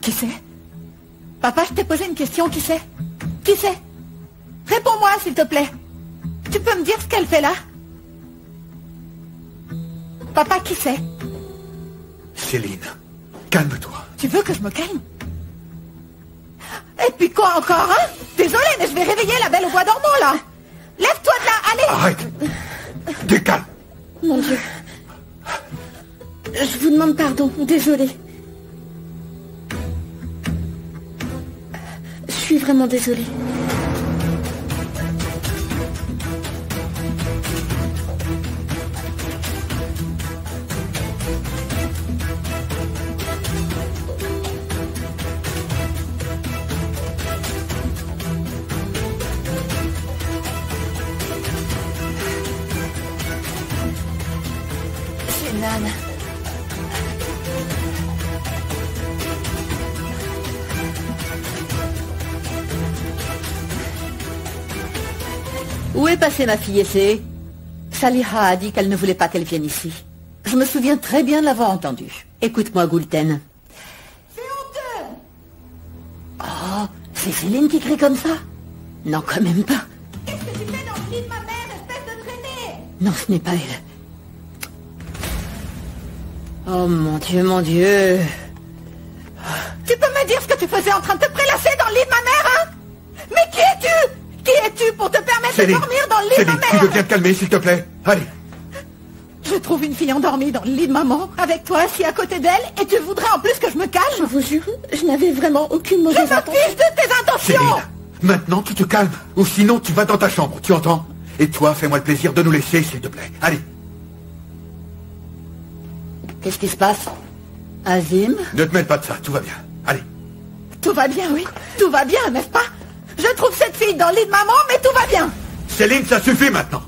Qui c'est? Papa, je t'ai posé une question, qui c'est? Qui c'est? Réponds-moi, s'il te plaît. Tu peux me dire ce qu'elle fait là? Papa, qui c'est? Céline, calme-toi. Tu veux que je me calme? Et puis quoi encore, hein? Désolée, mais je vais réveiller la belle au bois dormant, là. Lève-toi de là, allez. Arrête. T'es calme. Mon Dieu. Je vous demande pardon, désolée. Je suis vraiment désolée. Sinan. Où est passée ma fille Essé? Saliha a dit qu'elle ne voulait pas qu'elle vienne ici. Je me souviens très bien de l'avoir entendue. Écoute-moi, Goulten. C'est honteux! Oh, c'est Céline qui crie comme ça? Non, quand même pas. Qu'est-ce que tu fais dans le lit de ma mère, espèce de traînée? Non, ce n'est pas elle. Oh mon Dieu, mon Dieu. Tu peux me dire ce que tu faisais en train de te prélasser dans le lit de ma mère, hein? Mais qui es-tu? Qui es-tu pour te permettre de dormir dans le lit de ma mère? Céline, tu veux bien te calmer, s'il te plaît? Allez. Je trouve une fille endormie dans le lit de maman, avec toi assis à côté d'elle, et tu voudrais en plus que je me calme? Je vous jure, je n'avais vraiment aucune mauvaise intention. Je me fiche de tes intentions! Céline, maintenant tu te calmes, ou sinon tu vas dans ta chambre, tu entends? Et toi, fais-moi le plaisir de nous laisser, s'il te plaît. Allez. Qu'est-ce qui se passe? Azim? Ne te mêle pas de ça, tout va bien. Allez. Tout va bien, oui. Tout va bien, n'est-ce pas? Je trouve cette fille dans le lit de maman, mais tout va bien. Céline, ça suffit maintenant.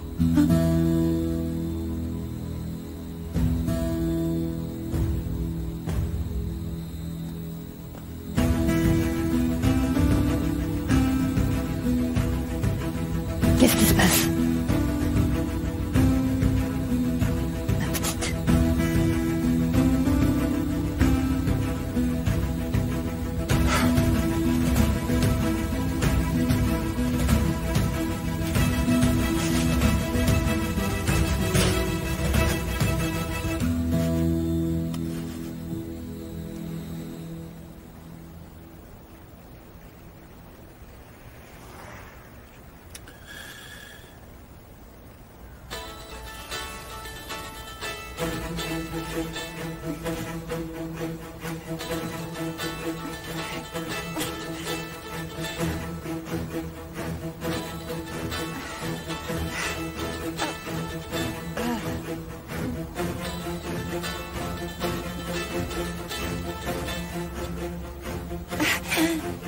Qu'est-ce qui se passe? Ma petite.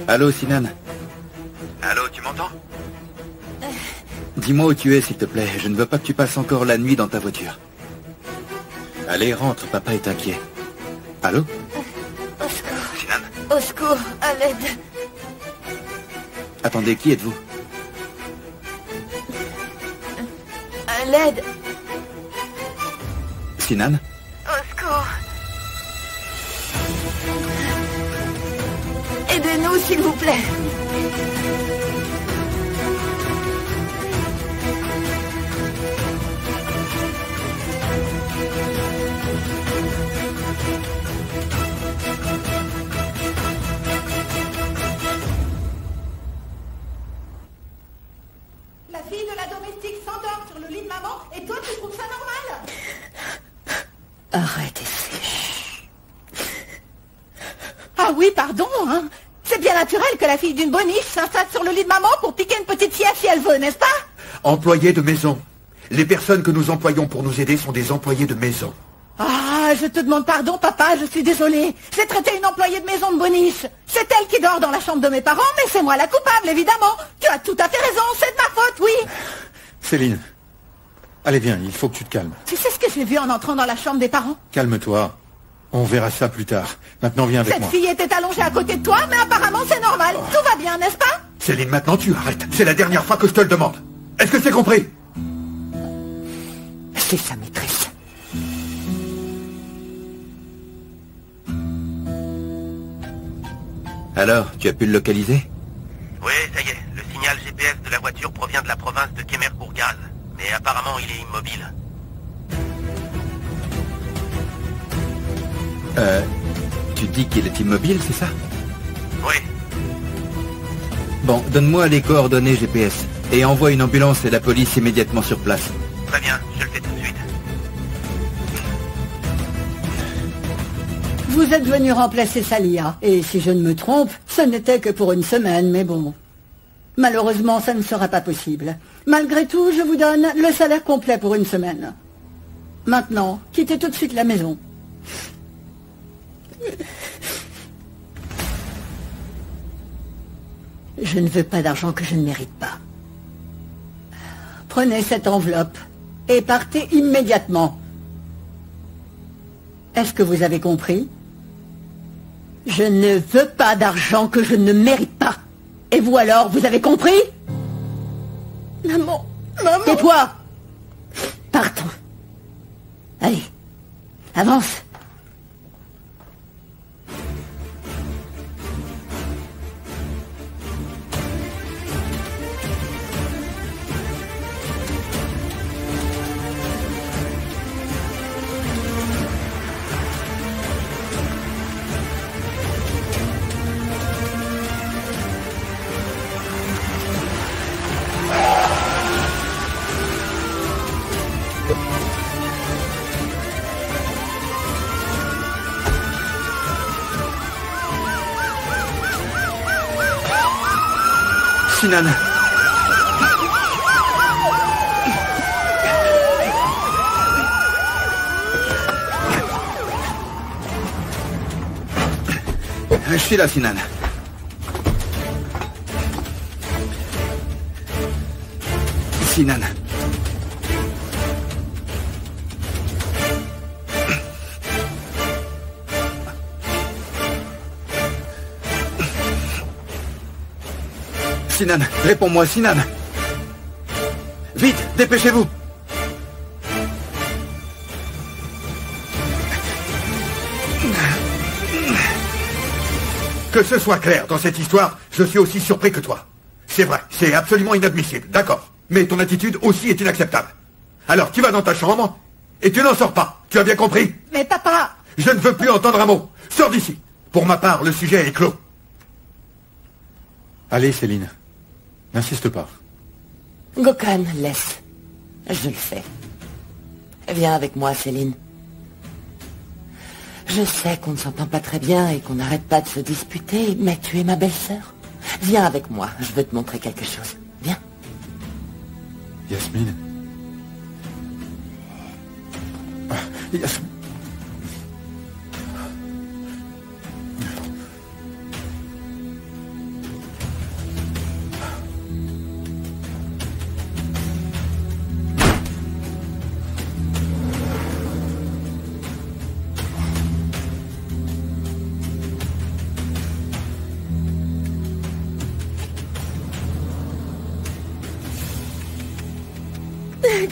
Allô, Sinan? Allô, tu m'entends? Dis-moi où tu es, s'il te plaît. Je ne veux pas que tu passes encore la nuit dans ta voiture. Allez, rentre, papa est inquiet. Allô? Au secours. Sinan? Au secours, à l'aide. Attendez, qui êtes-vous? À l'aide. Sinan? Au secours. Aidez-nous, s'il vous plaît. La fille de la domestique s'endort sur le lit de maman et toi tu trouves ça normal? Arrête, Essé. Ah oui, pardon, hein. C'est bien naturel que la fille d'une boniche s'installe sur le lit de maman pour piquer une petite sieste si elle veut, n'est-ce pas? Employés de maison. Les personnes que nous employons pour nous aider sont des employés de maison. Ah, je te demande pardon, papa, je suis désolée. J'ai traité une employée de maison de boniche. C'est elle qui dort dans la chambre de mes parents, mais c'est moi la coupable, évidemment. Tu as tout à fait raison, c'est de ma faute, oui. Céline, allez viens, il faut que tu te calmes. Tu sais ce que j'ai vu en entrant dans la chambre des parents? Calme-toi. On verra ça plus tard. Maintenant, viens avec moi. Cette fille était allongée à côté de toi, mais apparemment c'est normal. Tout va bien, n'est-ce pas? Céline, maintenant tu arrêtes. C'est la dernière fois que je te le demande. Est-ce que c'est compris? C'est sa maîtresse. Alors, tu as pu le localiser? Oui, ça y est. Le signal GPS de la voiture provient de la province de Kemerbourgaz. Mais apparemment, il est immobile. Tu dis qu'il est immobile, c'est ça? Oui. Bon, donne-moi les coordonnées GPS et envoie une ambulance et la police immédiatement sur place. Très bien, je le fais tout de suite. Vous êtes venu remplacer Salia. Et si je ne me trompe, ce n'était que pour une semaine, mais bon. Malheureusement, ça ne sera pas possible. Malgré tout, je vous donne le salaire complet pour une semaine. Maintenant, quittez tout de suite la maison. Je ne veux pas d'argent que je ne mérite pas. Prenez cette enveloppe et partez immédiatement. Est-ce que vous avez compris? Je ne veux pas d'argent que je ne mérite pas. Et vous alors, vous avez compris? Maman, maman. Tais-toi! Partons. Allez, avance. Sinan. Je suis là, Sinan. Sinan. Sinan, réponds-moi, Sinan. Vite, dépêchez-vous. Que ce soit clair, dans cette histoire, je suis aussi surpris que toi. C'est vrai, c'est absolument inadmissible, d'accord. Mais ton attitude aussi est inacceptable. Alors, tu vas dans ta chambre, et tu n'en sors pas. Tu as bien compris? Mais papa! Je ne veux plus entendre un mot. Sors d'ici. Pour ma part, le sujet est clos. Allez, Céline. N'insiste pas. Gokhan, laisse. Je le fais. Viens avec moi, Céline. Je sais qu'on ne s'entend pas très bien et qu'on n'arrête pas de se disputer, mais tu es ma belle-sœur. Viens avec moi, je veux te montrer quelque chose. Viens. Yasmine. Yasmine.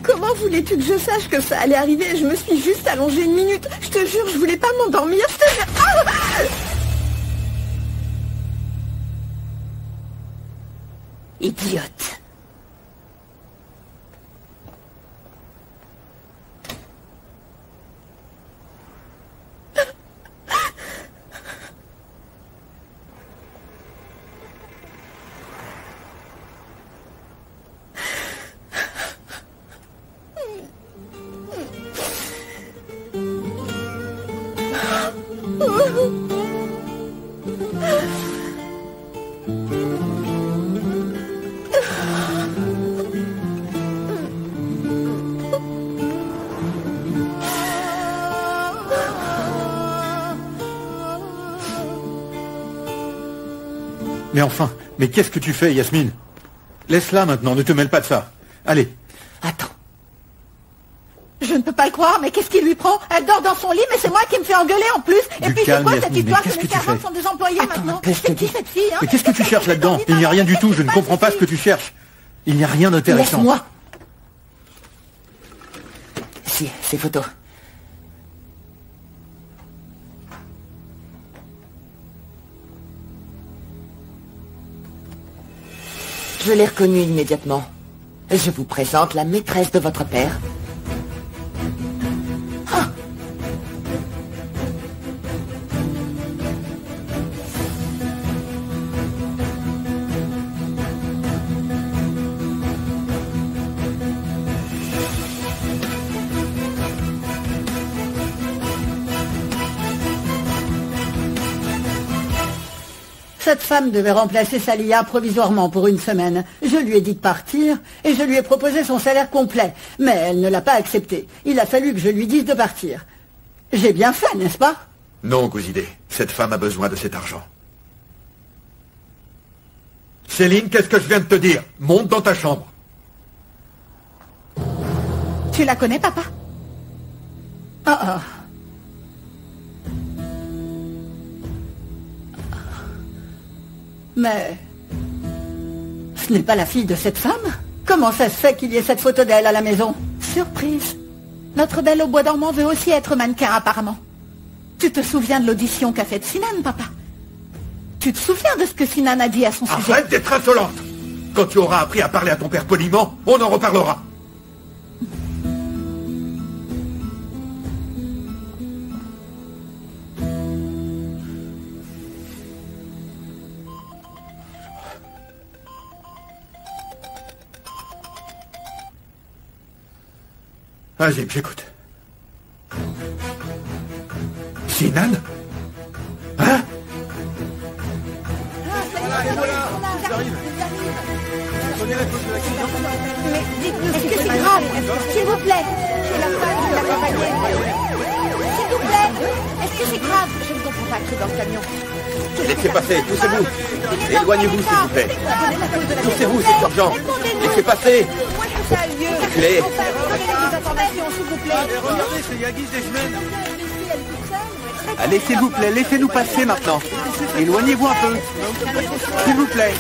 Comment voulais-tu que je sache que ça allait arriver? Je me suis juste allongée une minute. Je te jure, je voulais pas m'endormir. Je te jure. Ah! Idiote. Mais enfin, mais qu'est-ce que tu fais, Yasmine? Laisse-la maintenant, ne te mêle pas de ça. Allez. Attends. Je ne peux pas le croire, mais qu'est-ce qui lui prend? Elle dort dans son lit, mais c'est moi qui me fais engueuler en plus. Et puis c'est quoi cette Yasmine, histoire mais que qu'est-ce les que tu servantes fais? sont des employés maintenant? que je te C'est qui dis. cette fille, hein? Mais qu'est-ce que tu cherches là-dedans? Il n'y a rien du tout, je ne comprends pas ce que tu cherches. Il n'y a rien d'intéressant. Laisse-moi. Si, ces photos. Je l'ai reconnue immédiatement. Je vous présente la maîtresse de votre père. Ah. Cette femme devait remplacer Salia provisoirement pour une semaine. Je lui ai dit de partir et je lui ai proposé son salaire complet. Mais elle ne l'a pas accepté. Il a fallu que je lui dise de partir. J'ai bien fait, n'est-ce pas? Non, Gouzidé. Cette femme a besoin de cet argent. Céline, qu'est-ce que je viens de te dire? Monte dans ta chambre. Tu la connais, papa? Ah. Mais... ce n'est pas la fille de cette femme? Comment ça se fait qu'il y ait cette photo d'elle à la maison? Surprise. Notre belle au bois dormant veut aussi être mannequin, apparemment. Tu te souviens de l'audition qu'a faite Sinan, papa? Tu te souviens de ce que Sinan a dit à son sujet? Arrête d'être insolente! Quand tu auras appris à parler à ton père poliment, on en reparlera. Vas-y, j'écoute. Sinan? Hein? Mais dites-nous, est-ce que c'est grave? S'il vous plaît. C'est la femme qui l'accompagnait. S'il vous plaît. Est-ce que c'est grave? Je ne comprends pas que dans le camion. Laissez passer, poussez-vous. Éloignez-vous, s'il vous plaît. Poussez-vous, c'est urgent. Laissez passer. Ça a lieu. Reculez. Donnez des informations, s'il vous plaît. Regardez, c'est Yagis des semaines. Allez, s'il vous plaît, laissez-nous passer maintenant. Éloignez-vous un peu. S'il vous plaît.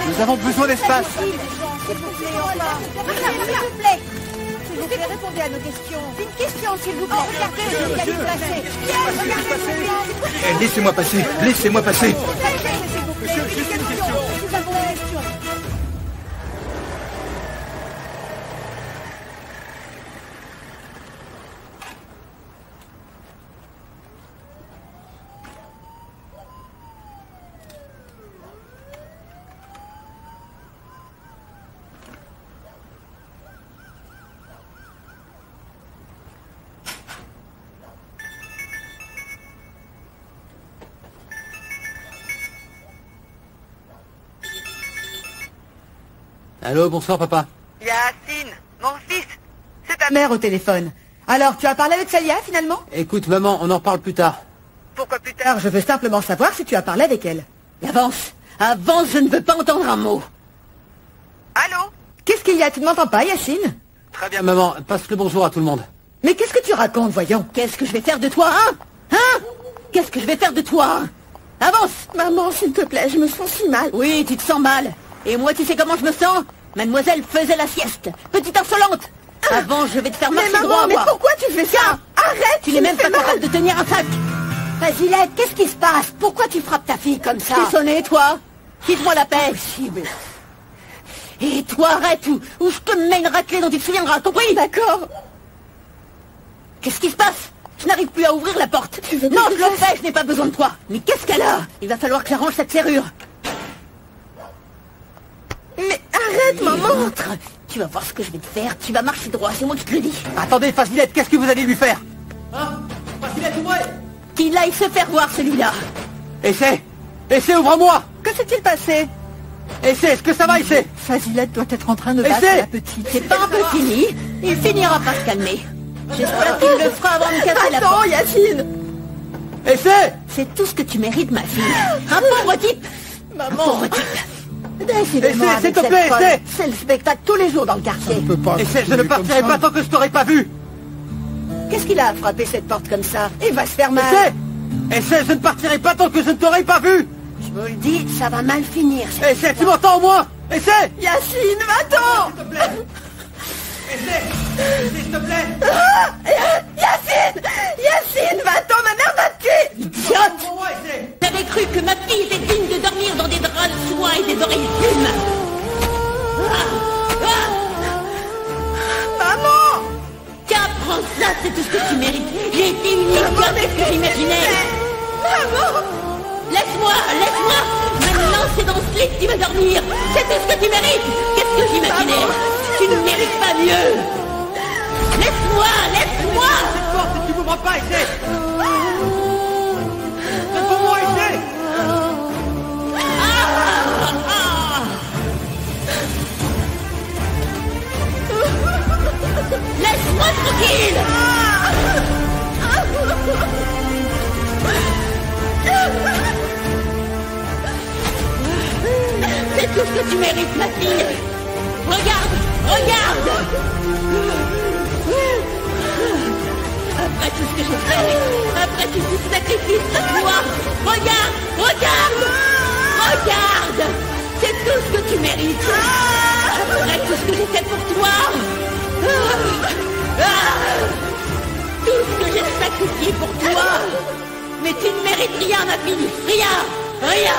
Nous avons besoin d'espace. S'il vous plaît. S'il vous plaît, répondez à nos questions. Une question, s'il vous plaît. Regardez, je vais passer. Laissez-moi passer. Laissez-moi passer. S'il vous plaît. Une question. Nous avons une question. Allô, bonsoir, papa. Yacine, mon fils, c'est ta Mère au téléphone. Alors, tu as parlé avec Salia, finalement? Écoute, maman, on en reparle plus tard. Pourquoi plus tard? Alors, je veux simplement savoir si tu as parlé avec elle. Avance. Avance, je ne veux pas entendre un mot. Allô? Qu'est-ce qu'il y a? Tu ne m'entends pas, Yacine? Très bien, maman, passe le bonjour à tout le monde. Mais qu'est-ce que tu racontes, voyons? Qu'est-ce que je vais faire de toi, hein? Hein? Qu'est-ce que je vais faire de toi, hein? Avance! Maman, s'il te plaît, je me sens si mal. Oui, tu te sens mal. Et moi, tu sais comment je me sens? Mademoiselle faisait la sieste. Petite insolente. Avant, je vais te faire marcher Mais maman, droit, mais moi. pourquoi tu fais ça? Arrête! Tu n'es même pas capable de tenir un sac. Fasilette, qu'est-ce qui se passe? Pourquoi tu frappes ta fille comme ça? T'es sonné, toi? Quitte-moi la paix. Et toi, arrête ou je te mets une raclée dont tu te souviendras, compris? D'accord. Qu'est-ce qui se passe? Je n'arrive plus à ouvrir la porte. Tu veux Non, que je le fais, je n'ai pas besoin de toi. Mais qu'est-ce qu'elle a? Il va falloir que j'arrange cette serrure. Mais arrête, maman! Montre. Tu vas voir ce que je vais te faire. Tu vas marcher droit, c'est moi qui te le dis. Attendez, Fasilette, qu'est-ce que vous allez lui faire? Hein? Fasilette, ouvrez! Qu'il aille se faire voir, celui-là. Essaie! Essaie, ouvre-moi! Que s'est-il passé? Essaie, est-ce que ça va, Essaie? Fasilette doit être en train de Essaie. battre la petite. C'est pas un peu fini. Il finira par se calmer. J'espère qu'il le fera avant de casser la Attends, porte. Yacine! Essaie! C'est tout ce que tu mérites, ma fille. Un pauvre type. Un pauvre type. Décidément, Essaie, avec s'il te cette plaît, folle, essaie. c'est le spectacle tous les jours dans le quartier. Essaie, je ne partirai pas tant que je t'aurai pas vu! Qu'est-ce qu'il a à frapper cette porte comme ça? Il va se faire mal. Essaie! Essaie, je ne partirai pas tant que je ne t'aurai pas vu! Je vous le dis, ça va mal finir. Essaie, tu m'entends au moins? Essaie! Yacine, va-t'en! S'il te plaît! Essaie! S'il te plaît! Yacine! Yacine, va-t'en, ma mère va te tuer! Idiote! Pour moi, essaie! J'avais cru que ma fille était digne de dormir dans des draps sous c'est tout ce que tu mérites. J'ai été unique, comme ce que j'imaginais. Maman! Laisse-moi. Maintenant, c'est dans ce lit que tu vas dormir. C'est tout ce que tu mérites. Qu'est-ce que j'imaginais? Tu ne mérites pas mieux. Laisse-moi. Cette porte, si tu m'ouvres pas, essaie. C'est pour moi, essaie. Laisse-moi tranquille. C'est tout ce que tu mérites, ma fille. Regarde. Après tout ce que j'ai fait, après tout ce sacrifice pour toi, regarde. C'est tout ce que tu mérites. Après tout ce que j'ai fait pour toi. Tout ce que j'ai sacrifié pour toi. Mais tu ne mérites rien, ma fille. Rien.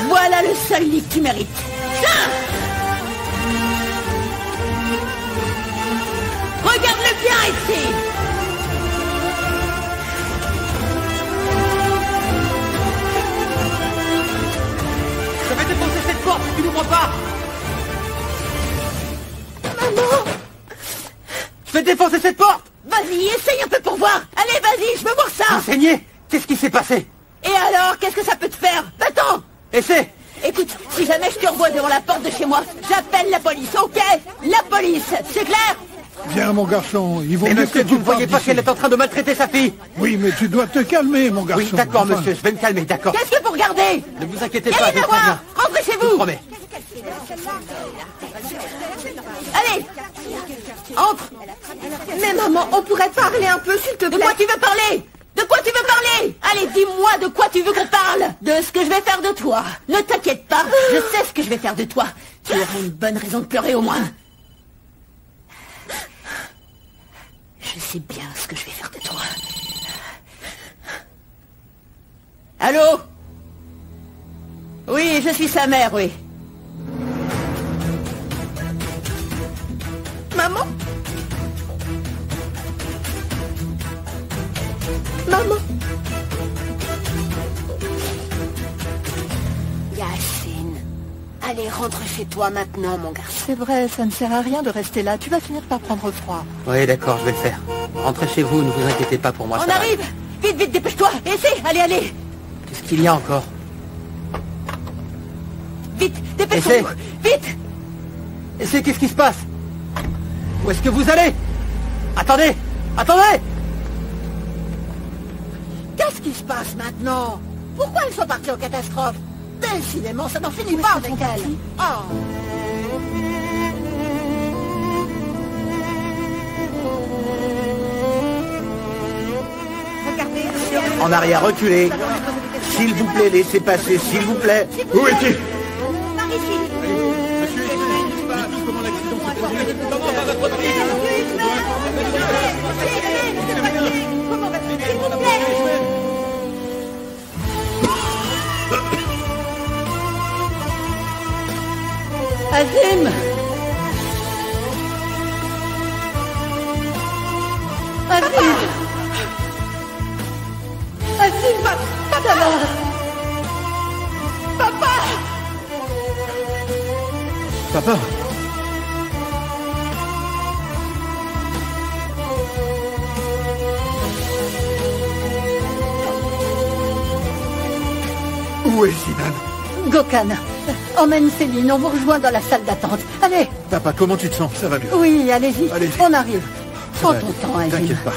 Voilà le seul lit que tu mérites. Ça! Regarde-le bien ici. Je vais défoncer cette porte si tu n'ouvres pas. Maman! Je vais défoncer cette porte. Vas-y, essaye un peu pour voir. Allez, vas-y, je veux voir ça. Enseigné, qu'est-ce qui s'est passé? Et alors, qu'est-ce que ça peut te faire? Va-t'en. Essaie. Écoute, si jamais je te revois devant la porte de chez moi, j'appelle la police, ok? La police, c'est clair? Viens, mon garçon, ils vont Mais mettre monsieur, vous ne voyez pas qu'elle est en train de maltraiter sa fille? Oui, mais tu dois te calmer, mon garçon. Oui, d'accord, Enfin, monsieur, je vais me calmer, d'accord. Qu'est-ce que vous regardez? Ne vous inquiétez Allez pas, je la vais très bien. voir. Rentrez chez Je vous vous. promets. Allez, entre. Mais maman, on pourrait parler un peu, s'il te De plaît. quoi tu veux parler? Allez, dis-moi de quoi tu veux qu'on parle. De ce que je vais faire de toi. Ne t'inquiète pas, je sais ce que je vais faire de toi. Tu auras une bonne raison de pleurer au moins. Je sais bien ce que je vais faire de toi. Allô? Oui, je suis sa mère, oui. Maman? Maman? Yacine, allez, rentre chez toi maintenant, mon garçon. C'est vrai, ça ne sert à rien de rester là. Tu vas finir par prendre froid. Oui, d'accord, je vais le faire. Rentrez chez vous, ne vous inquiétez pas pour moi. On ça va. arrive. Vite, dépêche-toi. Essaye, allez. Qu'est-ce qu'il y a encore? Vite, dépêche-toi. Essaye. Vite. Essaye, qu'est-ce qui se passe? Où est-ce que vous allez? Attendez! Qu'est-ce qui se passe maintenant? Pourquoi ils sont partis en catastrophe? Décidément, ça n'en finit pas avec elle. Oh. Regardez, En arrière, reculez. S'il vous plaît, laissez passer, s'il vous plaît. Où est-il? par ici. Comment va-t-il, s'il vous plaît? Azim! Azim! Azim, papa! Papa! Papa! Où est Sinan? Gokhan, emmène Céline, on vous rejoint dans la salle d'attente. Allez! Papa, comment tu te sens? Ça va mieux. Oui, allez-y. Allez-y. On arrive. Prends Ouais, ton temps, Azim. T'inquiète pas.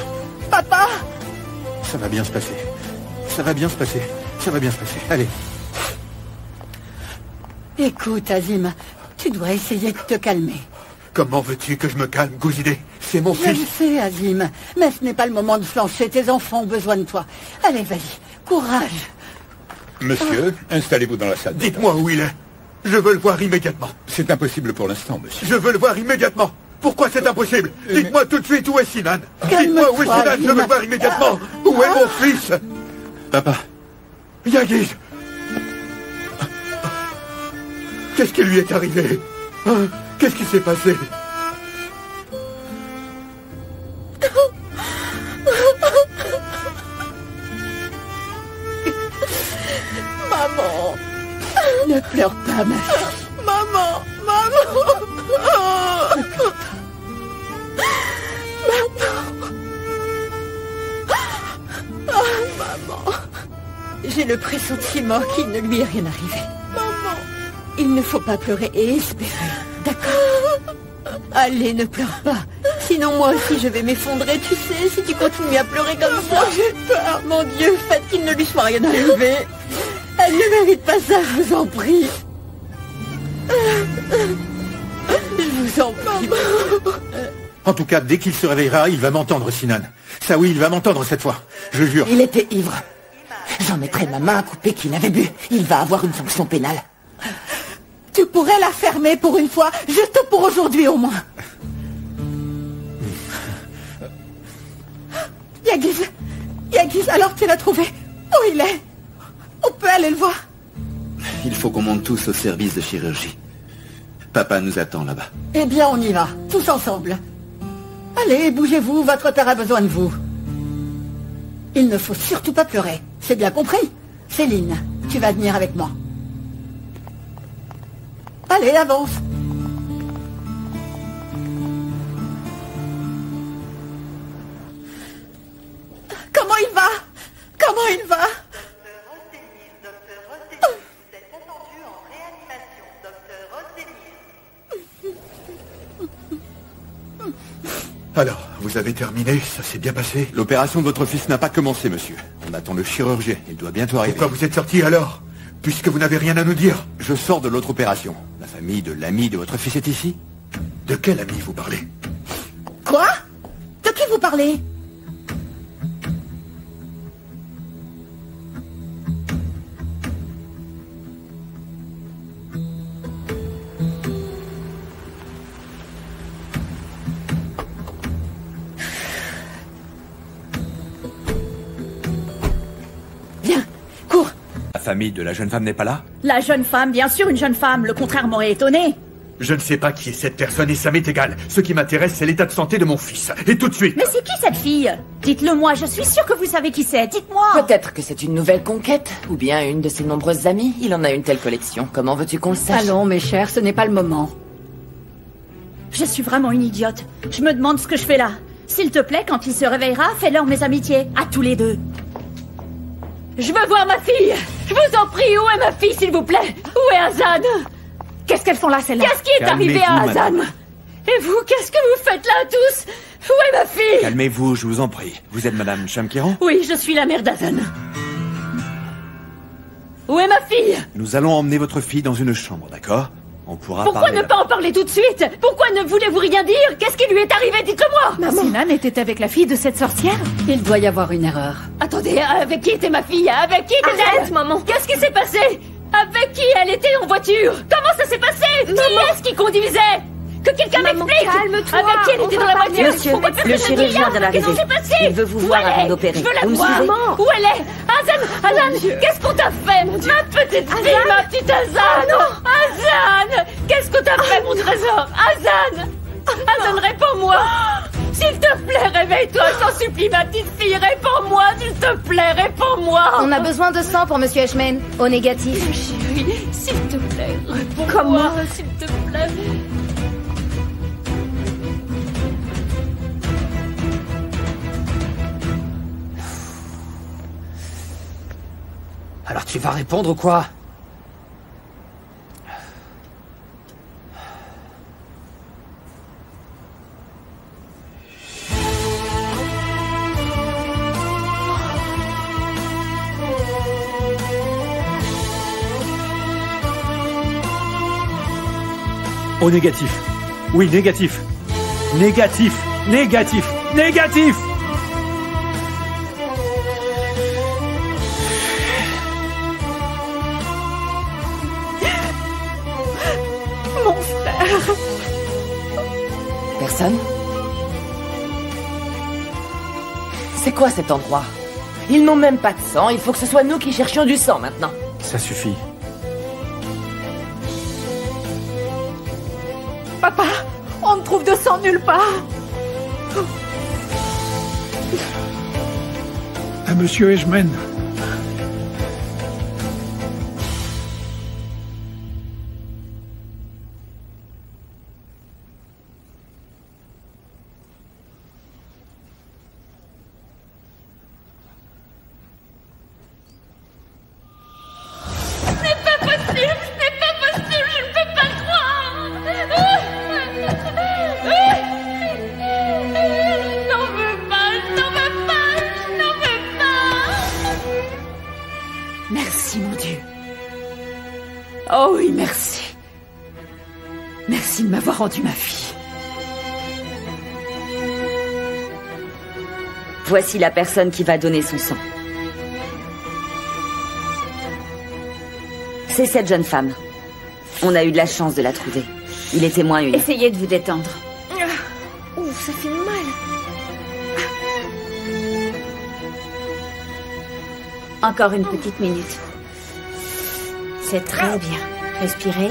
Papa! Ça va bien se passer. Ça va bien se passer. Ça va bien se passer. Allez. Écoute, Azim, tu dois essayer de te calmer. Comment veux-tu que je me calme, Gouzidé? C'est mon Je le fils. sais, Azim, mais ce n'est pas le moment de flancher. Tes enfants ont besoin de toi. Allez, vas-y, courage. Monsieur, installez-vous dans la salle. Dites-moi où il est. Je veux le voir immédiatement. C'est impossible pour l'instant, monsieur. Je veux le voir immédiatement. Pourquoi c'est impossible? Dites-moi tout de suite où est Sinan. Calme-toi, Dites-moi où est Sinan, je veux Azim. le voir immédiatement. Où est mon fils? Papa, Yagiz! Qu'est-ce qui lui est arrivé? Hein? Qu'est-ce qui s'est passé? Maman! Ne pleure pas, ma fille. Maman! Maman! Ne pleure pas. Maman! J'ai le pressentiment qu'il ne lui est rien arrivé. Maman! Il ne faut pas pleurer et espérer. D'accord? Allez, ne pleure pas. Sinon, moi aussi, je vais m'effondrer, tu sais, si tu continues à pleurer comme ça. J'ai peur. Mon Dieu, faites qu'il ne lui soit rien arrivé. Elle ne mérite pas ça, je vous en prie. Je vous en prie. En tout cas, dès qu'il se réveillera, il va m'entendre, Sinan. Ça oui, il va m'entendre cette fois. Je jure. Il était ivre. J'en mettrai ma main à couper qu'il avait bu. Il va avoir une sanction pénale. Tu pourrais la fermer pour une fois, juste pour aujourd'hui au moins. Yagiz, alors tu l'as trouvé? Où il est? On peut aller le voir? Il faut qu'on monte tous au service de chirurgie. Papa nous attend là-bas. Eh bien, on y va, tous ensemble. Allez, bougez-vous, votre père a besoin de vous. Il ne faut surtout pas pleurer, c'est bien compris? Céline, tu vas venir avec moi. Allez, avance. Comment il va? Comment il va? Alors, vous avez terminé? Ça s'est bien passé? L'opération de votre fils n'a pas commencé, monsieur. On attend le chirurgien. Il doit bientôt arriver. Pourquoi vous êtes sorti alors? Puisque vous n'avez rien à nous dire. Je sors de l'autre opération. La famille de l'ami de votre fils est ici? De quel ami vous parlez? Quoi? De qui vous parlez? La famille de la jeune femme n'est pas là? La jeune femme, bien sûr, une jeune femme. Le contraire m'aurait étonné. Je ne sais pas qui est cette personne et ça m'est égal. Ce qui m'intéresse, c'est l'état de santé de mon fils. Et tout de suite. Mais c'est qui cette fille? Dites-le moi, je suis sûre que vous savez qui c'est. Dites-moi. Peut-être que c'est une nouvelle conquête, ou bien une de ses nombreuses amies. Il en a une telle collection. Comment veux-tu qu'on le sache? Allons, mes chers, ce n'est pas le moment. Je suis vraiment une idiote. Je me demande ce que je fais là. S'il te plaît, quand il se réveillera, fais-leur mes amitiés. À tous les deux. Je veux voir ma fille. Je vous en prie, où est ma fille, s'il vous plaît? Où est Hazan? Qu'est-ce qu'elles font là, celle-là? Qu'est-ce qui est arrivé à Hazan? Et vous, qu'est-ce que vous faites là, tous? Où est ma fille? Calmez-vous, je vous en prie. Vous êtes Madame Shamkiran? Oui, je suis la mère d'Hazan. Où est ma fille? Nous allons emmener votre fille dans une chambre, d'accord? On pourra Pourquoi parler ne pas en parler tout de suite? Pourquoi ne voulez-vous rien dire? Qu'est-ce qui lui est arrivé? Dites-le-moi! Sinan était avec la fille de cette sorcière? Il doit y avoir une erreur. Attendez, avec qui était ma fille? Avec qui était-elle? Arrête, maman! Qu'est-ce qui s'est passé? Avec qui elle était en voiture? Comment ça s'est passé? Qui est-ce qui conduisait? Que quelqu'un m'explique! Calme-toi! Avec qui elle était dans la voiture? Monsieur, le chirurgien vient d'arriver. Qu'est-ce qui s'est passé? Il veut vous voir avant d'opérer. Je veux la Vous me voir! suivez? Où elle est? Hazan! Qu'est-ce qu'on t'a fait? Ma petite fille, ma petite Hazan! Hazan! Qu'est-ce que t'as fait, mon trésor? Hazan! Hazan, réponds-moi! S'il te plaît, réveille-toi, je t'en supplie, ma petite fille, réponds-moi, s'il te plaît, réponds-moi! On a besoin de sang pour Monsieur Ashman, au négatif. Chérie, s'il te plaît, réponds-moi, Comment? s'il te plaît. Alors tu vas répondre ou quoi? Au négatif. Oui, négatif. Négatif. Négatif. Négatif. Mon frère! Personne? C'est quoi cet endroit? Ils n'ont même pas de sang, il faut que ce soit nous qui cherchions du sang maintenant. Ça suffit. Papa, on ne trouve de sang nulle part. Monsieur Ashman. Merci, mon Dieu. Oh oui, merci. Merci de m'avoir rendu ma fille. Voici la personne qui va donner son sang. C'est cette jeune femme. On a eu de la chance de la trouver. Il est témoin une. Essayez de vous détendre. Ouh, ça fait mal. Encore une petite minute. C'est très bien. Respirez.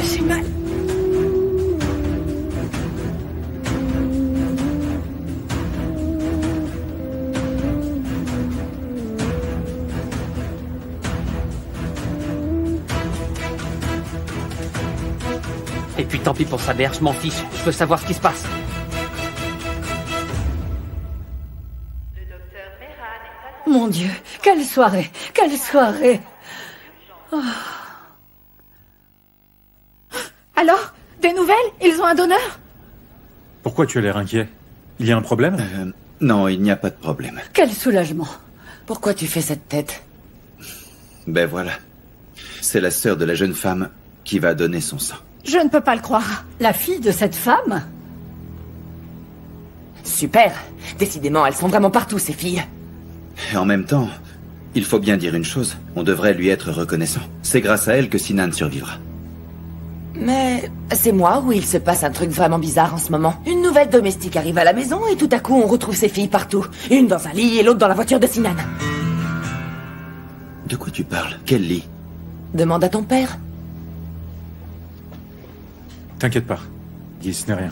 J'ai mal. Et puis tant pis pour sa mère, je m'en fiche. Je veux savoir ce qui se passe. Mon Dieu, quelle soirée. Quelle soirée. Oh. Alors, des nouvelles? Ils ont un donneur? Pourquoi tu as l'air inquiet? Il y a un problème? Non, il n'y a pas de problème. Quel soulagement. Pourquoi tu fais cette tête? Ben voilà. C'est la sœur de la jeune femme qui va donner son sang. Je ne peux pas le croire. La fille de cette femme? Super. Décidément, elles sont vraiment partout, ces filles. Et en même temps, il faut bien dire une chose. On devrait lui être reconnaissant. C'est grâce à elle que Sinan survivra. Mais c'est moi où il se passe un truc vraiment bizarre en ce moment. Une nouvelle domestique arrive à la maison et tout à coup on retrouve ses filles partout. Une dans un lit et l'autre dans la voiture de Sinan. De quoi tu parles? Quel lit? Demande à ton père. T'inquiète pas. Dis, ce n'est rien.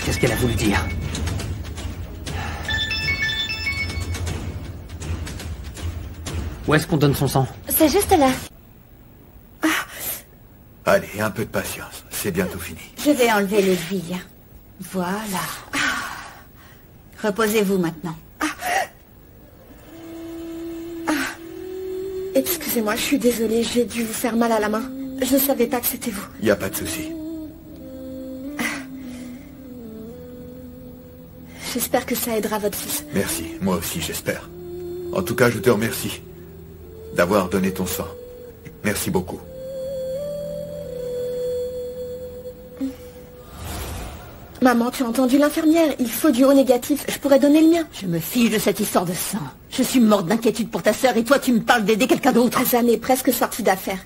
Qu'est-ce qu'elle a voulu dire? Où est-ce qu'on donne son sang? C'est juste là. Allez, un peu de patience. C'est bientôt fini. Je vais enlever l'aiguille. Voilà. Reposez-vous maintenant. Excusez-moi, je suis désolée, j'ai dû vous faire mal à la main. Je ne savais pas que c'était vous. Il n'y a pas de souci. J'espère que ça aidera votre fils. Merci, moi aussi j'espère. En tout cas, je te remercie d'avoir donné ton sang. Merci beaucoup. Maman, tu as entendu l'infirmière? Il faut du O négatif. Je pourrais donner le mien. Je me fiche de cette histoire de sang. Je suis morte d'inquiétude pour ta sœur et toi tu me parles d'aider quelqu'un d'autre. Azan est presque sorti d'affaire.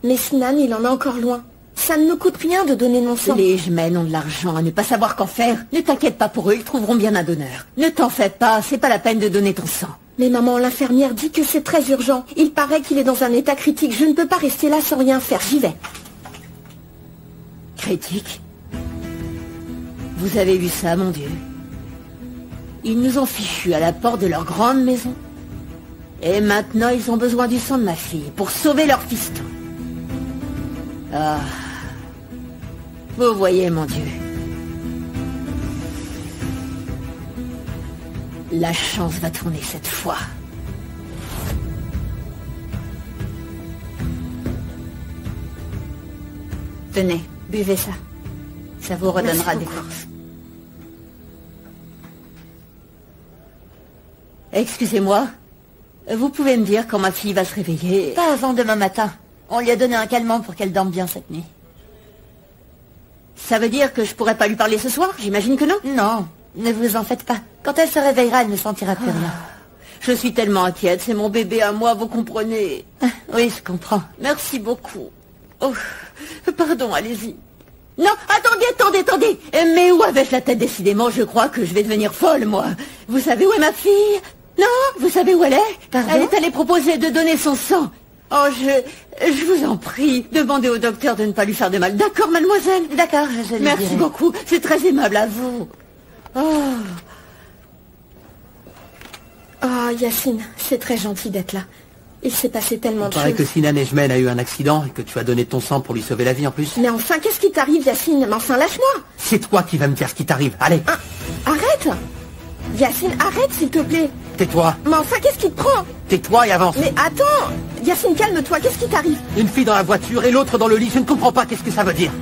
Mais Sinan, il en a encore loin. Ça ne me coûte rien de donner mon sang. Les Jemens ont de l'argent à ne pas savoir qu'en faire. Ne t'inquiète pas pour eux, ils trouveront bien un donneur. Ne t'en fais pas, c'est pas la peine de donner ton sang. Mais maman, l'infirmière dit que c'est très urgent. Il paraît qu'il est dans un état critique. Je ne peux pas rester là sans rien faire. J'y vais. Critique? Vous avez vu ça, mon Dieu? Ils nous ont fichus à la porte de leur grande maison. Et maintenant, ils ont besoin du sang de ma fille pour sauver leur fiston. Ah. Vous voyez, mon Dieu. La chance va tourner cette fois. Tenez, buvez ça. Ça vous redonnera des forces. Excusez-moi. Vous pouvez me dire quand ma fille va se réveiller? Pas avant demain matin. On lui a donné un calmant pour qu'elle dorme bien cette nuit. Ça veut dire que je pourrais pas lui parler ce soir? J'imagine que non. Non, ne vous en faites pas. Quand elle se réveillera, elle ne sentira plus rien. Je suis tellement inquiète, c'est mon bébé à moi, vous comprenez? Oui, je comprends. Merci beaucoup. Oh, pardon, allez-y. Non, attendez. Mais où avais-je la tête? Décidément, je crois que je vais devenir folle, moi. Vous savez où est ma fille? Non, vous savez où elle est? Pardon? Elle est allée proposer de donner son sang. Oh, je vous en prie, demandez au docteur de ne pas lui faire de mal. D'accord, mademoiselle? D'accord, je le dirai. Merci beaucoup, c'est très aimable à vous. Oh, Yacine, c'est très gentil d'être là. Il s'est passé tellement de choses. Il paraît que Sinan Ejmen a eu un accident et que tu as donné ton sang pour lui sauver la vie en plus. Mais enfin, qu'est-ce qui t'arrive, Yacine? Mais enfin, lâche-moi. C'est toi qui vas me dire ce qui t'arrive, allez. Arrête. Yacine, arrête, s'il te plaît. Tais-toi. Mais enfin, qu'est-ce qui te prend? Tais-toi et avance. Mais attends. Yacine, calme-toi, qu'est-ce qui t'arrive? Une fille dans la voiture et l'autre dans le lit, je ne comprends pas qu'est-ce que ça veut dire.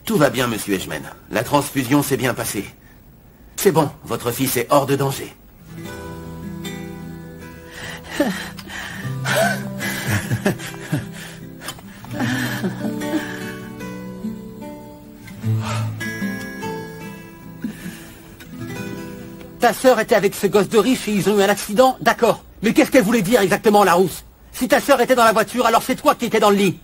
Tout va bien, monsieur Ejmen. La transfusion s'est bien passée. C'est bon, votre fils est hors de danger. Ta sœur était avec ce gosse de riche et ils ont eu un accident? D'accord. Mais qu'est-ce qu'elle voulait dire exactement, la rousse? Si ta sœur était dans la voiture, alors c'est toi qui étais dans le lit.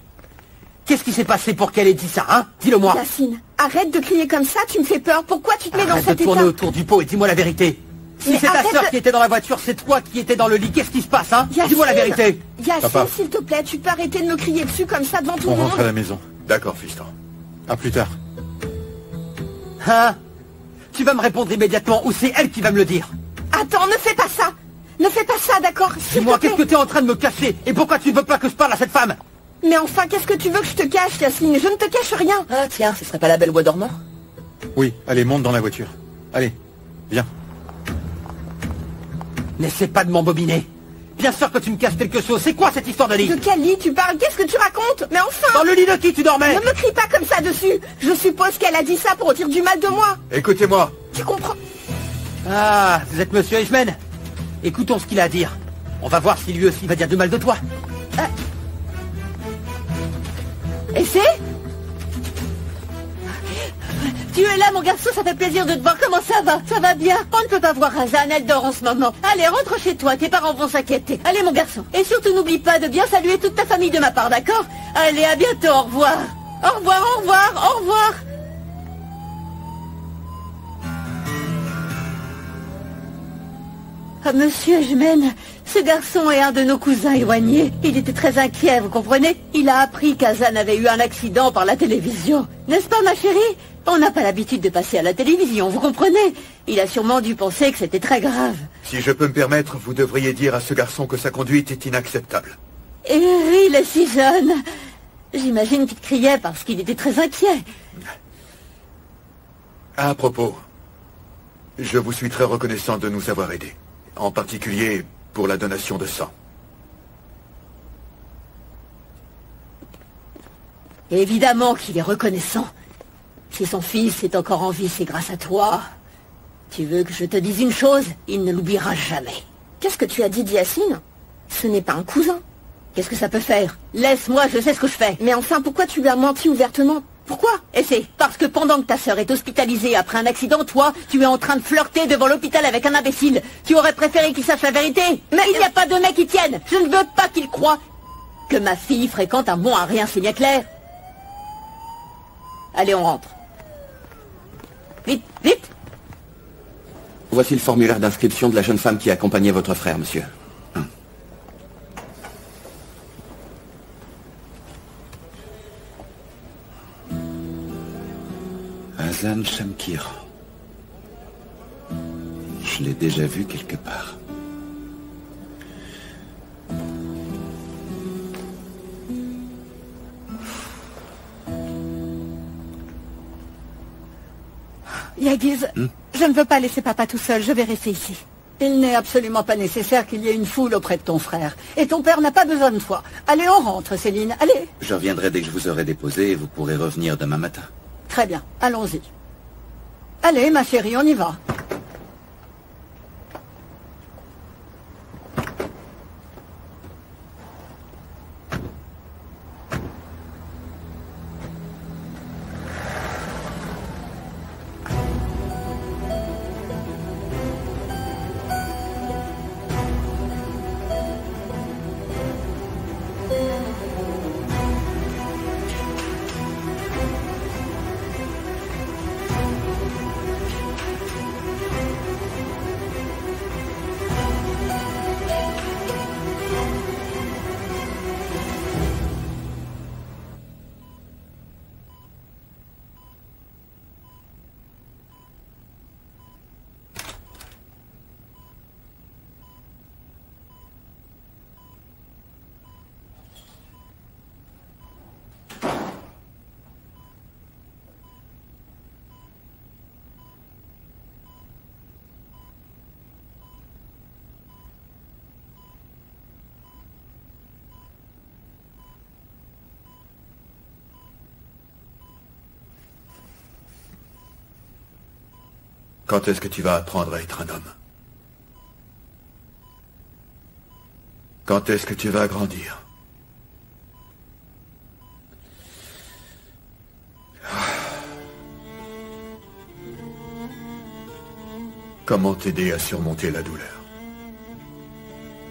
Qu'est-ce qui s'est passé pour qu'elle ait dit ça, hein? Dis-le-moi. Yacine, arrête de crier comme ça, tu me fais peur. Pourquoi tu te mets dans cet état? Arrête de tourner autour du pot et dis-moi la vérité. Si c'est ta sœur qui était dans la voiture, c'est toi qui étais dans le lit, qu'est-ce qui se passe, hein? Dis-moi la vérité. Yacine, s'il te plaît, tu peux arrêter de me crier dessus comme ça devant tout le monde? On rentre à la maison. D'accord, fiston. À plus tard. Hein? Tu vas me répondre immédiatement ou c'est elle qui va me le dire? Attends, ne fais pas ça. Ne fais pas ça, d'accord? Dis-moi, qu'est-ce que tu es en train de me cacher? Et pourquoi tu ne veux pas que je parle à cette femme? Mais enfin, qu'est-ce que tu veux que je te cache, Yacine? Je ne te cache rien. Ah tiens, ce serait pas la belle au bois dormant? Oui, allez, monte dans la voiture. Allez, viens. N'essaie pas de m'embobiner. Bien sûr que tu me caches quelque chose. C'est quoi cette histoire de lit? De quel lit tu parles? Qu'est-ce que tu racontes? Mais enfin! Dans le lit de qui tu dormais? Ne me crie pas comme ça dessus. Je suppose qu'elle a dit ça pour dire du mal de moi. Écoutez-moi. Tu comprends? Ah, vous êtes monsieur Ejmen? Écoutons ce qu'il a à dire. On va voir si lui aussi va dire du mal de toi. Et c'est? Tu es là, mon garçon, ça fait plaisir de te voir. Comment ça va? Ça va bien? On ne peut pas voir Hazan, elle dort en ce moment. Allez, rentre chez toi, tes parents vont s'inquiéter. Allez, mon garçon. Et surtout, n'oublie pas de bien saluer toute ta famille de ma part, d'accord? Allez, à bientôt, au revoir. Au revoir, au revoir, au revoir. Ah, monsieur Ejmen, ce garçon est un de nos cousins éloignés. Il était très inquiet, vous comprenez? Il a appris qu'Hazan avait eu un accident par la télévision. N'est-ce pas, ma chérie? On n'a pas l'habitude de passer à la télévision, vous comprenez? Il a sûrement dû penser que c'était très grave. Si je peux me permettre, vous devriez dire à ce garçon que sa conduite est inacceptable. Et il est si jeune. J'imagine qu'il criait parce qu'il était très inquiet. À propos, je vous suis très reconnaissant de nous avoir aidés. En particulier pour la donation de sang. Évidemment qu'il est reconnaissant. Si son fils est encore en vie, c'est grâce à toi. Tu veux que je te dise une chose? Il ne l'oubliera jamais. Qu'est-ce que tu as dit, Yacine? Ce n'est pas un cousin. Qu'est-ce que ça peut faire? Laisse-moi, je sais ce que je fais. Mais enfin, pourquoi tu lui as menti ouvertement? Pourquoi? Et c'est parce que pendant que ta sœur est hospitalisée après un accident, toi, tu es en train de flirter devant l'hôpital avec un imbécile. Tu aurais préféré qu'il sache la vérité. Mais il n'y a pas de mec qui tienne. Je ne veux pas qu'il croie que ma fille fréquente un bon à rien, c'est bien clair. Allez, on rentre. Vite, vite! Voici le formulaire d'inscription de la jeune femme qui accompagnait votre frère, monsieur. Hazan Shamkir. Je l'ai déjà vu quelque part. Yagiz, je ne veux pas laisser papa tout seul, je vais rester ici. Il n'est absolument pas nécessaire qu'il y ait une foule auprès de ton frère. Et ton père n'a pas besoin de toi. Allez, on rentre, Céline, allez. Je reviendrai dès que je vous aurai déposé et vous pourrez revenir demain matin. Très bien, allons-y. Allez, ma chérie, on y va. Quand est-ce que tu vas apprendre à être un homme? Quand est-ce que tu vas grandir? Comment t'aider à surmonter la douleur?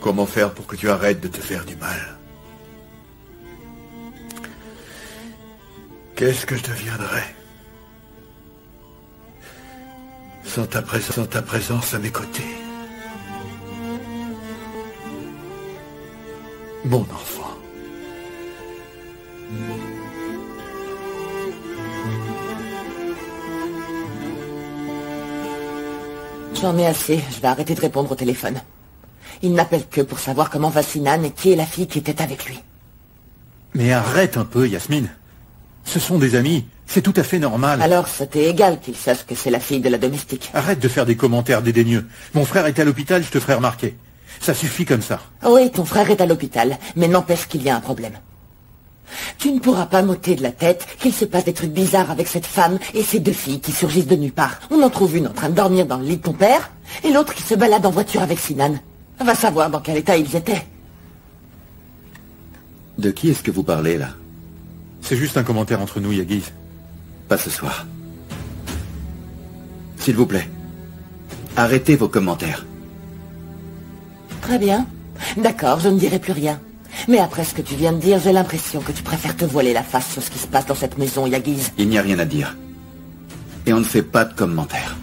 Comment faire pour que tu arrêtes de te faire du mal? Qu'est-ce que je deviendrais sans ta présence à mes côtés? Mon enfant. J'en ai assez, je vais arrêter de répondre au téléphone. Il n'appelle que pour savoir comment va Sinan et qui est la fille qui était avec lui. Mais arrête un peu, Yasmine. Ce sont des amis, c'est tout à fait normal. Alors, ça t'est égal qu'il sache que c'est la fille de la domestique. Arrête de faire des commentaires dédaigneux. Mon frère est à l'hôpital, je te ferai remarquer. Ça suffit comme ça. Oui, ton frère est à l'hôpital, mais n'empêche qu'il y a un problème. Tu ne pourras pas m'ôter de la tête qu'il se passe des trucs bizarres avec cette femme et ces deux filles qui surgissent de nulle part. On en trouve une en train de dormir dans le lit de ton père, et l'autre qui se balade en voiture avec Sinan. Va savoir dans quel état ils étaient. De qui est-ce que vous parlez, là? C'est juste un commentaire entre nous, Yagiz. Pas ce soir. S'il vous plaît, arrêtez vos commentaires. Très bien. D'accord, je ne dirai plus rien. Mais après ce que tu viens de dire, j'ai l'impression que tu préfères te voiler la face sur ce qui se passe dans cette maison, Yagiz. Il n'y a rien à dire. Et on ne fait pas de commentaires.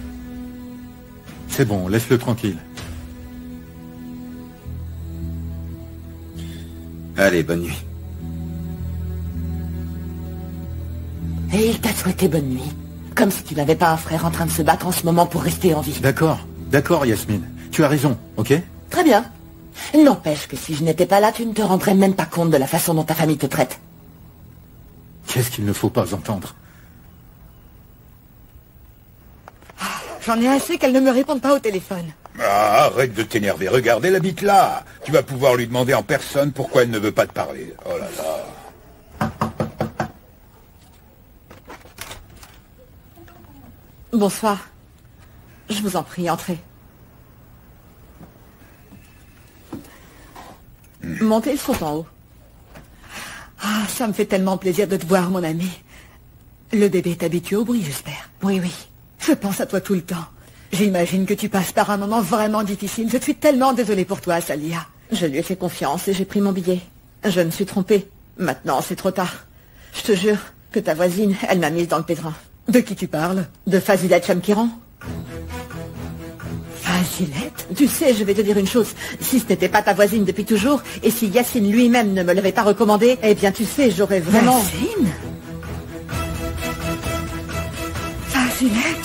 C'est bon, laisse-le tranquille. Allez, bonne nuit. Et il t'a souhaité bonne nuit. Comme si tu n'avais pas un frère en train de se battre en ce moment pour rester en vie. D'accord, Yasmine. Tu as raison, ok? Très bien. N'empêche que si je n'étais pas là, tu ne te rendrais même pas compte de la façon dont ta famille te traite. Qu'est-ce qu'il ne faut pas entendre? J'en ai assez qu'elle ne me réponde pas au téléphone. Ah, arrête de t'énerver. Regarde, elle habite là. Tu vas pouvoir lui demander en personne pourquoi elle ne veut pas te parler. Oh là là. Bonsoir. Je vous en prie, entrez. Montez, ils sont en haut. Ah, ça me fait tellement plaisir de te voir, mon ami. Le bébé est habitué au bruit, j'espère. Oui. Je pense à toi tout le temps. J'imagine que tu passes par un moment vraiment difficile. Je suis tellement désolée pour toi, Salia. Je lui ai fait confiance et j'ai pris mon billet. Je me suis trompée. Maintenant, c'est trop tard. Je te jure que ta voisine, elle m'a mise dans le pétrin. De qui tu parles? De Fazilet Chamkiran. Fazilette? Tu sais, je vais te dire une chose. Si ce n'était pas ta voisine depuis toujours, et si Yacine lui-même ne me l'avait pas recommandé, eh bien, tu sais, j'aurais vraiment... Yacine? Fazilette?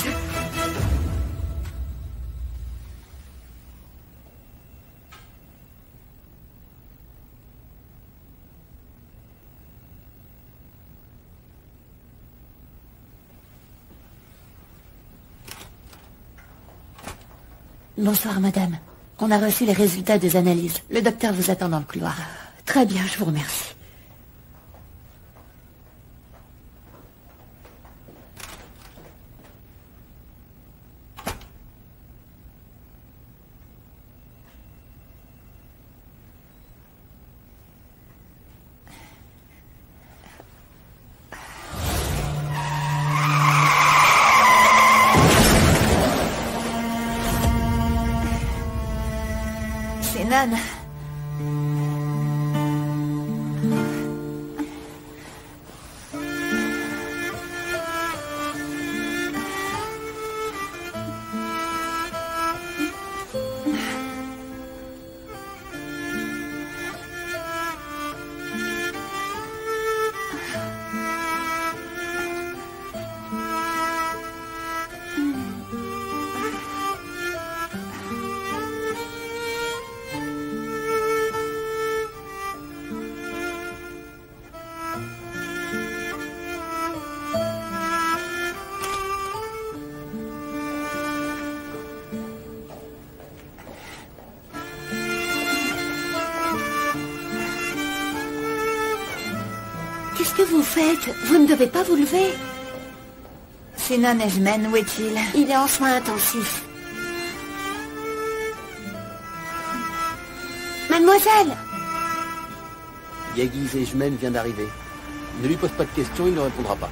Bonsoir, madame. On a reçu les résultats des analyses. Le docteur vous attend dans le couloir. Très bien, je vous remercie. Sinan. Qu'est-ce que vous faites? Vous ne devez pas vous lever. Sinan Ejmen, où est-il? Il est en soins intensifs. Mademoiselle! Yagiz Ejmen vient d'arriver. Ne lui pose pas de questions, il ne répondra pas.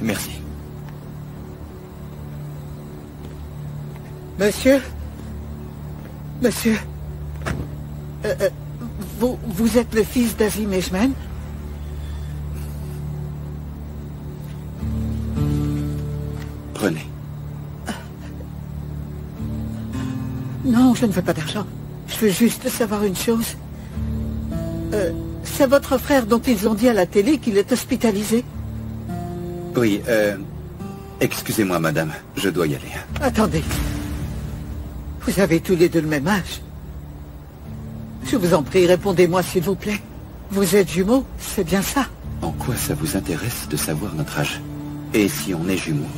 Merci. Monsieur? Monsieur? Vous êtes le fils d'Azim Ejmen? Prenez. Non, je ne veux pas d'argent. Je veux juste savoir une chose. C'est votre frère dont ils ont dit à la télé qu'il est hospitalisé? Oui, excusez-moi, madame, je dois y aller. Attendez. Vous avez tous les deux le même âge. Je vous en prie, répondez-moi s'il vous plaît. Vous êtes jumeaux, c'est bien ça? En quoi ça vous intéresse de savoir notre âge? Et si on est jumeaux?